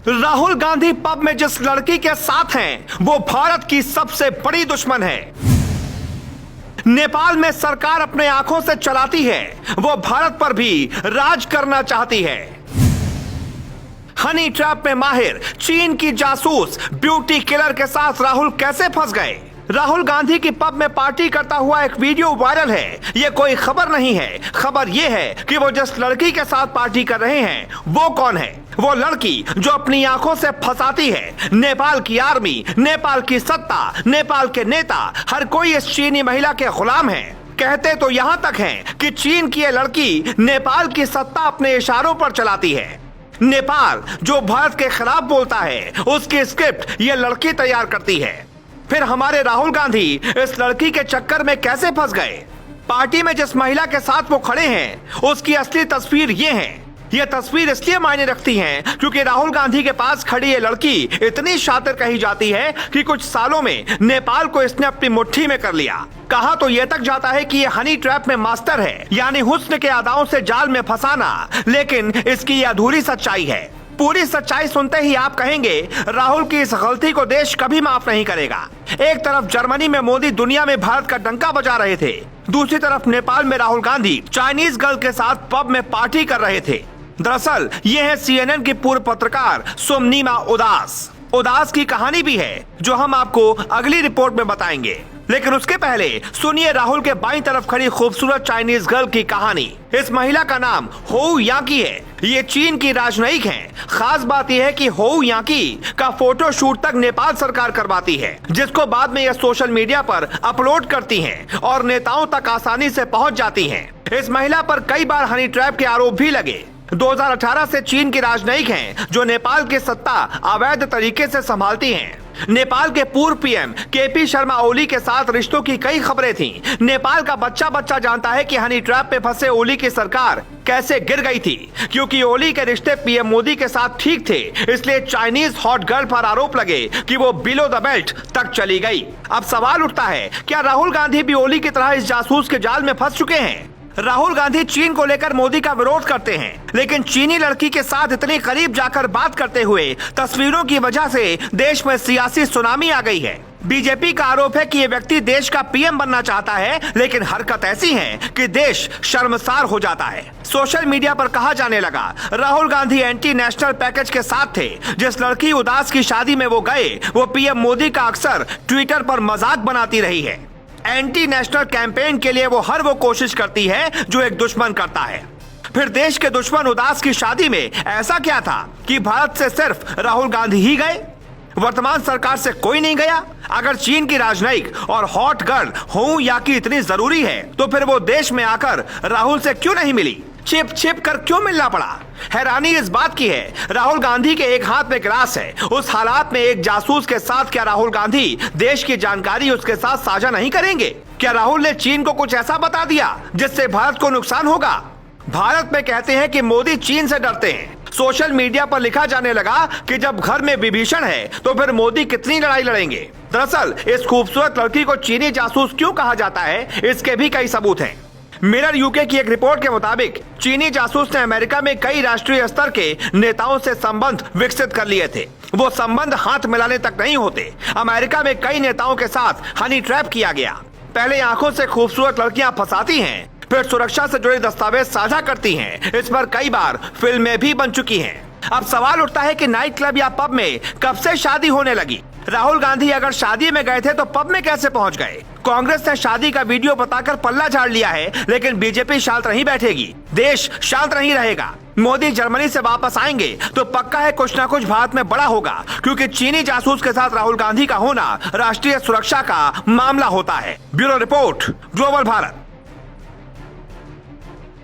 Rahul Gandhi pub में जिस लड़की के साथ हैं वो भारत की सबसे बड़ी दुश्मन है। नेपाल में सरकार अपने आंखों से चलाती है, वो भारत पर भी राज करना चाहती है। हनी ट्रैप में माहिर चीन की जासूस ब्यूटी किलर के साथ राहुल कैसे फंस गए? राहुल गांधी की पब में पार्टी करता हुआ एक वीडियो वायरल है। ये कोई खबर नहीं है, खबर ये है कि वो जिस लड़की के साथ पार्टी कर रहे हैं वो कौन है। वो लड़की जो अपनी आंखों से फंसाती है। नेपाल की आर्मी, नेपाल की सत्ता, नेपाल के नेता, हर कोई इस चीनी महिला के गुलाम है। कहते तो यहाँ तक हैं कि चीन की ये लड़की नेपाल की सत्ता अपने इशारों पर चलाती है। नेपाल जो भारत के खिलाफ बोलता है उसकी स्क्रिप्ट ये लड़की तैयार करती है। फिर हमारे राहुल गांधी इस लड़की के चक्कर में कैसे फंस गए? पार्टी में जिस महिला के साथ वो खड़े हैं उसकी असली तस्वीर ये है। ये तस्वीर इसलिए मायने रखती है क्योंकि राहुल गांधी के पास खड़ी ये लड़की इतनी शातिर कही जाती है कि कुछ सालों में नेपाल को इसने अपनी मुट्ठी में कर लिया। कहा तो ये तक जाता है कि ये हनी ट्रैप में मास्टर है, यानी हुस्न के अदाओं से जाल में फंसाना। लेकिन इसकी ये अधूरी सच्चाई है। पूरी सच्चाई सुनते ही आप कहेंगे राहुल की इस गलती को देश कभी माफ नहीं करेगा। एक तरफ जर्मनी में मोदी दुनिया में भारत का डंका बजा रहे थे, दूसरी तरफ नेपाल में राहुल गांधी चाइनीज गर्ल के साथ पब में पार्टी कर रहे थे। दरअसल ये है CNN की पूर्व पत्रकार सोमनिमा उदास की कहानी भी है जो हम आपको अगली रिपोर्ट में बताएंगे। लेकिन उसके पहले सुनिए राहुल के बाईं तरफ खड़ी खूबसूरत चाइनीज गर्ल की कहानी। इस महिला का नाम होउ याकी है। ये चीन की राजनयिक हैं। खास बात यह है कि होउ याकी का फोटो शूट तक नेपाल सरकार करवाती है, जिसको बाद में यह सोशल मीडिया पर अपलोड करती हैं और नेताओं तक आसानी से पहुंच जाती हैं। इस महिला पर कई बार हनी ट्रैप के आरोप भी लगे। 2018 से चीन की राजनयिक हैं जो नेपाल की सत्ता अवैध तरीके से संभालती हैं। नेपाल के पूर्व PM KP शर्मा ओली के साथ रिश्तों की कई खबरें थीं। नेपाल का बच्चा जानता है कि हनी ट्रैप में फंसे ओली की सरकार कैसे गिर गई थी। क्योंकि ओली के रिश्ते PM मोदी के साथ ठीक थे, इसलिए चाइनीज हॉट गर्ल पर आरोप लगे कि वो बिलो द बेल्ट तक चली गई। अब सवाल उठता है, क्या राहुल गांधी भी ओली की तरह इस जासूस के जाल में फंस चुके हैं? राहुल गांधी चीन को लेकर मोदी का विरोध करते हैं, लेकिन चीनी लड़की के साथ इतने करीब जाकर बात करते हुए तस्वीरों की वजह से देश में सियासी सुनामी आ गई है। बीजेपी का आरोप है कि ये व्यक्ति देश का PM बनना चाहता है, लेकिन हरकत ऐसी है कि देश शर्मसार हो जाता है। सोशल मीडिया पर कहा जाने लगा Rahul Gandhi anti national package के साथ थे। जिस लड़की उदास की शादी में वो गए वो PM मोदी का अक्सर ट्विटर पर मजाक बनाती रही है। एंटी नेशनल कैंपेन के लिए वो हर कोशिश करती है जो एक दुश्मन करता है। फिर देश के दुश्मन उदास की शादी में ऐसा क्या था कि भारत से सिर्फ राहुल गांधी ही गए? वर्तमान सरकार से कोई नहीं गया? अगर चीन की राजनयिक और हॉट गर्ल होउ याकी इतनी जरूरी है तो फिर वो देश में आकर राहुल से क्यों नहीं मिली? छिप कर क्यों मिलना पड़ा? हैरानी इस बात की है राहुल गांधी के एक हाथ में गिलास है। उस हालात में एक जासूस के साथ क्या राहुल गांधी देश की जानकारी उसके साथ साझा नहीं करेंगे? क्या राहुल ने चीन को कुछ ऐसा बता दिया जिससे भारत को नुकसान होगा? भारत में कहते हैं कि मोदी चीन से डरते हैं। सोशल मीडिया पर लिखा जाने लगा कि जब घर में विभीषण है तो फिर मोदी कितनी लड़ाई लड़ेंगे। दरअसल इस खूबसूरत लड़की को चीनी जासूस क्यों कहा जाता है, इसके भी कई सबूत हैं। मिरर UK की एक रिपोर्ट के मुताबिक चीनी जासूस ने अमेरिका में कई राष्ट्रीय स्तर के नेताओं से संबंध विकसित कर लिए थे। वो संबंध हाथ मिलाने तक नहीं होते। अमेरिका में कई नेताओं के साथ हनी ट्रैप किया गया। पहले आंखों से खूबसूरत लड़कियां फंसाती हैं, फिर सुरक्षा से जुड़े दस्तावेज साझा करती हैं। इस पर कई बार फिल्में भी बन चुकी हैं। अब सवाल उठता है कि नाइट क्लब या पब में कब से शादी होने लगी? राहुल गांधी अगर शादी में गए थे तो पब में कैसे पहुंच गए? कांग्रेस ने शादी का वीडियो बताकर पल्ला झाड़ लिया है, लेकिन बीजेपी शांत नहीं बैठेगी। देश शांत नहीं रहेगा। मोदी जर्मनी से वापस आएंगे तो पक्का है कुछ ना कुछ भारत में बड़ा होगा, क्योंकि चीनी जासूस के साथ राहुल गांधी का होना राष्ट्रीय सुरक्षा का मामला होता है। Bureau report, global Bharat.